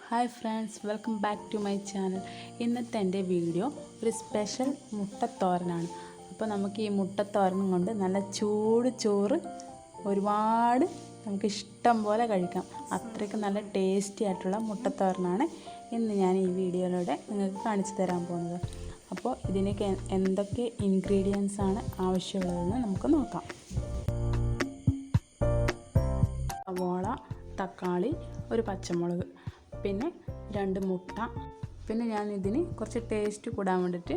Hi friends, welcome back to my channel. ഇന്നത്തെ എൻ്റെ video ഒരു സ്പെഷ്യൽ മുട്ടത്തോരനാണ്. അപ്പോൾ നമുക്ക് ഈ മുട്ടത്തോരനും കൊണ്ട് നല്ല ചൂട് ചോറ് ഒരുപാട് നമുക്ക് ഇഷ്ടം പോലെ കഴിക്കാം. അത്രയ്ക്ക് നല്ല ടേസ്റ്റി ആയിട്ടുള്ള മുട്ടത്തോരനാണ് ഇന്ന് ഞാൻ ഈ വീഡിയോയിലൂടെ നിങ്ങൾക്ക് കാണിച്ചു തരാൻ പോകുന്നത്. അപ്പോൾ ഇതിനൊക്കെ എന്തൊക്കെ ഇൻഗ്രീഡിയൻസ് ആണ് ആവശ്യമുള്ളതെന്ന് നമുക്ക് നോക്കാം. സവോള, തക്കാളി, ഒരു പച്ചമുളക്, പിന്നെ 2 മുട്ട, പിന്നെ ഞാൻ ഇതിന് കുറച്ച് ടേസ്റ്റ് കൂടാൻ വേണ്ടിയിട്ട്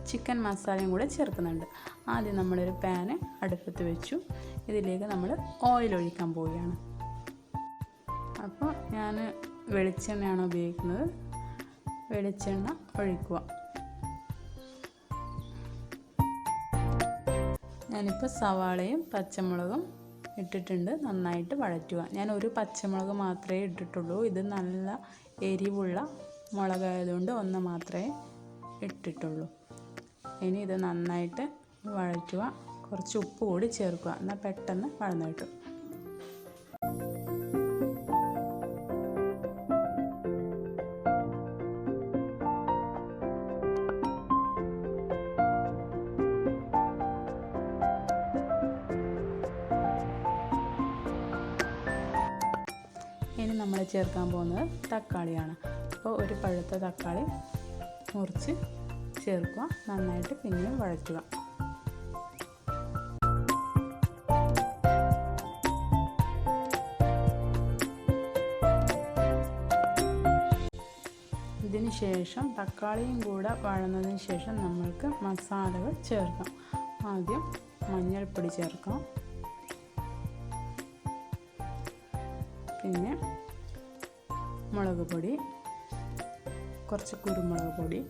ചിക്കൻ മസാലയും കൂടെ ചേർക്കുന്നുണ്ട്. ആദ്യം നമ്മളൊരു പാന് അടുപ്പത്ത് വെച്ചു. ഇതിലേക്ക് നമ്മൾ ഓയിൽ ഒഴിക്കാൻ പോവുകയാണ്. അപ്പോൾ ഞാൻ വെളിച്ചെണ്ണയാണ് ഉപയോഗിക്കുന്നത്. വെളിച്ചെണ്ണ ഒഴിക്കുക. ഞാനിപ്പോൾ സവാളയും പച്ചമുളകും ഇട്ടിട്ടുണ്ട്. നന്നായിട്ട് വഴറ്റുക. ഞാൻ ഒരു പച്ചമുളക് മാത്രമേ ഇട്ടിട്ടുള്ളൂ. ഇത് നല്ല എരിവുള്ള മുളകായതുകൊണ്ട് ഒന്ന് മാത്രമേ ഇട്ടിട്ടുള്ളൂ. ഇനി ഇത് നന്നായിട്ട് വഴറ്റുക. കുറച്ച് ഉപ്പ് കൂടി ചേർക്കുക, എന്നാൽ പെട്ടെന്ന് വഴന്നു കിട്ടും. ഇനി നമ്മൾ ചേർക്കാൻ പോകുന്നത് തക്കാളിയാണ്. അപ്പോൾ ഒരു പഴുത്ത തക്കാളി മുറിച്ച് ചേർക്കുക. നന്നായിട്ട് പിന്നെയും വഴറ്റുക. ഇതിന് ശേഷം തക്കാളിയും കൂടെ വഴന്നതിന് ശേഷം നമ്മൾക്ക് മസാലകൾ ചേർക്കാം. ആദ്യം മഞ്ഞൾപ്പൊടി ചേർക്കാം, പിന്നെ മുളക് പൊടി, കുറച്ച് കുരുമുളക് പൊടി,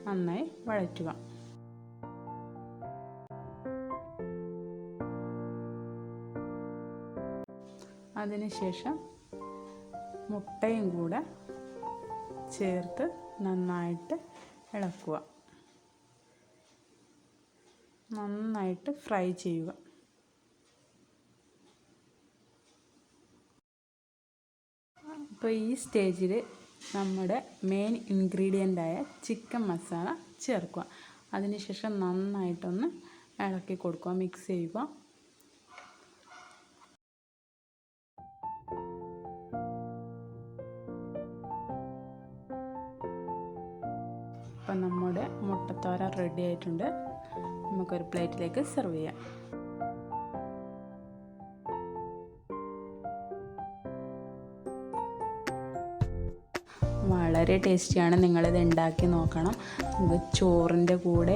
നന്നായി വഴറ്റുക. അതിനുശേഷം മുട്ടയും കൂടെ ചേർത്ത് നന്നായിട്ട് ഇളക്കുക. നന്നായിട്ട് ഫ്രൈ ചെയ്യുക. അപ്പോൾ ഈ സ്റ്റേജിൽ നമ്മുടെ മെയിൻ ഇൻഗ്രീഡിയൻ്റായ ചിക്കൻ മസാല ചേർക്കുക. അതിനുശേഷം നന്നായിട്ടൊന്ന് ഇളക്കി കൊടുക്കുക, മിക്സ് ചെയ്യുക. അപ്പം നമ്മുടെ മുട്ടത്തോരൻ റെഡി ആയിട്ടുണ്ട്. നമുക്കൊരു പ്ലേറ്റിലേക്ക് സെർവ് ചെയ്യാം. വളരെ ടേസ്റ്റിയാണ്. നിങ്ങളിത് ഉണ്ടാക്കി നോക്കണം. നമുക്ക് ചോറിൻ്റെ കൂടെ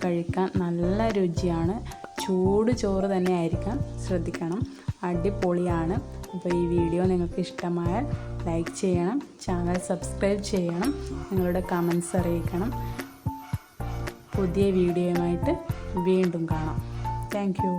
കഴിക്കാൻ നല്ല രുചിയാണ്. ചൂട് ചോറ് തന്നെ ആയിരിക്കാൻ ശ്രദ്ധിക്കണം. അടിപൊളിയാണ്. അപ്പോൾ ഈ വീഡിയോ നിങ്ങൾക്ക് ഇഷ്ടമായാൽ ലൈക്ക് ചെയ്യണം, ചാനൽ സബ്സ്ക്രൈബ് ചെയ്യണം, നിങ്ങളുടെ കമൻസ് അറിയിക്കണം. പുതിയ വീഡിയോയുമായിട്ട് വീണ്ടും കാണാം. Thank you.